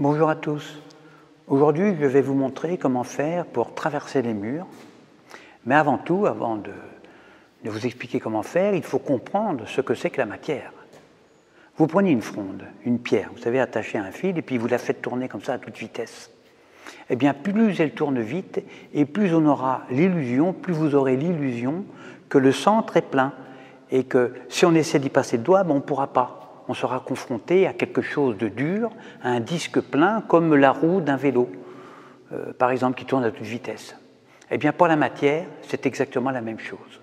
Bonjour à tous. Aujourd'hui, je vais vous montrer comment faire pour traverser les murs. Mais avant tout, avant de vous expliquer comment faire, il faut comprendre ce que c'est que la matière. Vous prenez une fronde, une pierre, vous savez, attachée à un fil, et puis vous la faites tourner comme ça à toute vitesse. Eh bien, plus elle tourne vite, et plus on aura l'illusion, plus vous aurez l'illusion que le centre est plein, et que si on essaie d'y passer le doigt, on ne pourra pas. On sera confronté à quelque chose de dur, à un disque plein, comme la roue d'un vélo, par exemple, qui tourne à toute vitesse. Eh bien, pour la matière, c'est exactement la même chose.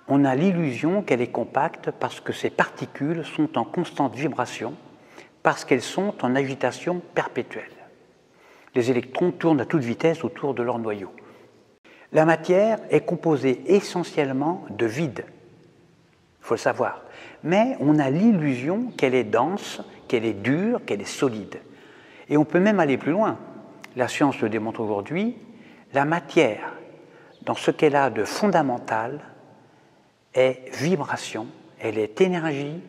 On a l'illusion qu'elle est compacte parce que ces particules sont en constante vibration, parce qu'elles sont en agitation perpétuelle. Les électrons tournent à toute vitesse autour de leur noyau. La matière est composée essentiellement de vide, il faut le savoir. Mais on a l'illusion qu'elle est dense, qu'elle est dure, qu'elle est solide. Et on peut même aller plus loin. La science le démontre aujourd'hui. La matière, dans ce qu'elle a de fondamental, est vibration, elle est énergie,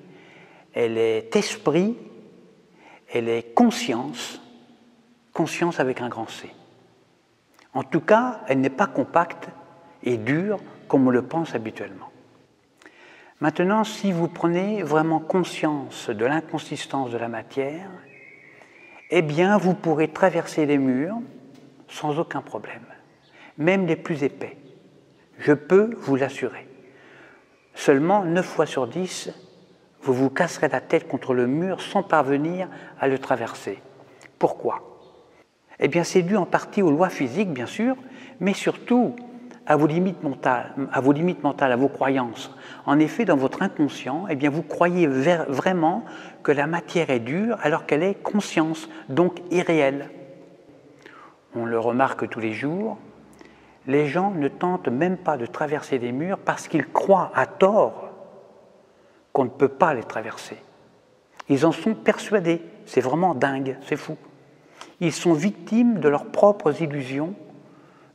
elle est esprit, elle est conscience, conscience avec un grand C. En tout cas, elle n'est pas compacte et dure comme on le pense habituellement. Maintenant, si vous prenez vraiment conscience de l'inconsistance de la matière, eh bien, vous pourrez traverser les murs sans aucun problème, même les plus épais. Je peux vous l'assurer. Seulement 9 fois sur 10, vous vous casserez la tête contre le mur sans parvenir à le traverser. Pourquoi? Eh bien, c'est dû en partie aux lois physiques, bien sûr, mais surtout à vos limites mentales, à vos croyances. En effet, dans votre inconscient, eh bien, vous croyez vraiment que la matière est dure alors qu'elle est conscience, donc irréelle. On le remarque tous les jours, les gens ne tentent même pas de traverser les murs parce qu'ils croient à tort qu'on ne peut pas les traverser. Ils en sont persuadés, c'est vraiment dingue, c'est fou. Ils sont victimes de leurs propres illusions,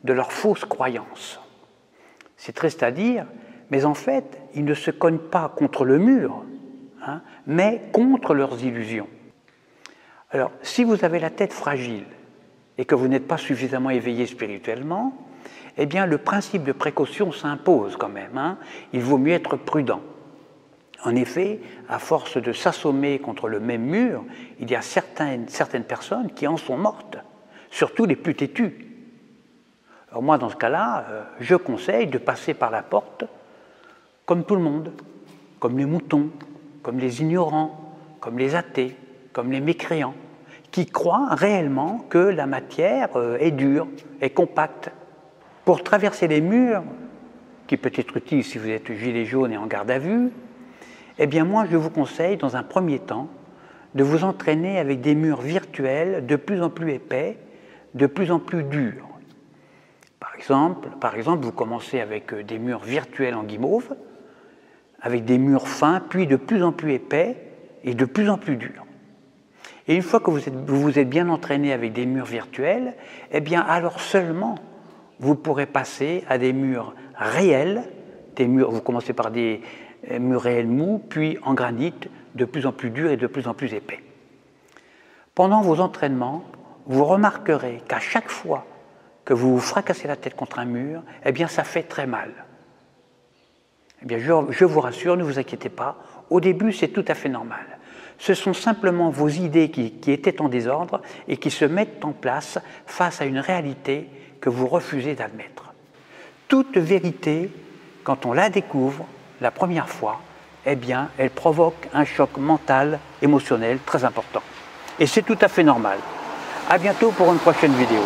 de leurs fausses croyances. C'est triste à dire, mais en fait, ils ne se cognent pas contre le mur, mais contre leurs illusions. Alors, si vous avez la tête fragile et que vous n'êtes pas suffisamment éveillé spirituellement, eh bien, le principe de précaution s'impose quand même. Il vaut mieux être prudent. En effet, à force de s'assommer contre le même mur, il y a certaines personnes qui en sont mortes, surtout les plus têtues. Alors moi, dans ce cas-là, je conseille de passer par la porte comme tout le monde, comme les moutons, comme les ignorants, comme les athées, comme les mécréants, qui croient réellement que la matière est dure, est compacte. Pour traverser les murs, qui peut être utile si vous êtes gilet jaune et en garde à vue, eh bien moi, je vous conseille, dans un premier temps, de vous entraîner avec des murs virtuels de plus en plus épais, de plus en plus durs. Par exemple, vous commencez avec des murs virtuels en guimauve, avec des murs fins, puis de plus en plus épais et de plus en plus durs. Et une fois que vous vous êtes bien entraîné avec des murs virtuels, eh bien alors seulement vous pourrez passer à des murs réels, vous commencez par des murs réels mous, puis en granit, de plus en plus durs et de plus en plus épais. Pendant vos entraînements, vous remarquerez qu'à chaque fois que vous vous fracassez la tête contre un mur, eh bien ça fait très mal. Eh bien je vous rassure, ne vous inquiétez pas, au début c'est tout à fait normal. Ce sont simplement vos idées qui étaient en désordre et qui se mettent en place face à une réalité que vous refusez d'admettre. Toute vérité, quand on la découvre la première fois, eh bien elle provoque un choc mental, émotionnel très important. Et c'est tout à fait normal. À bientôt pour une prochaine vidéo.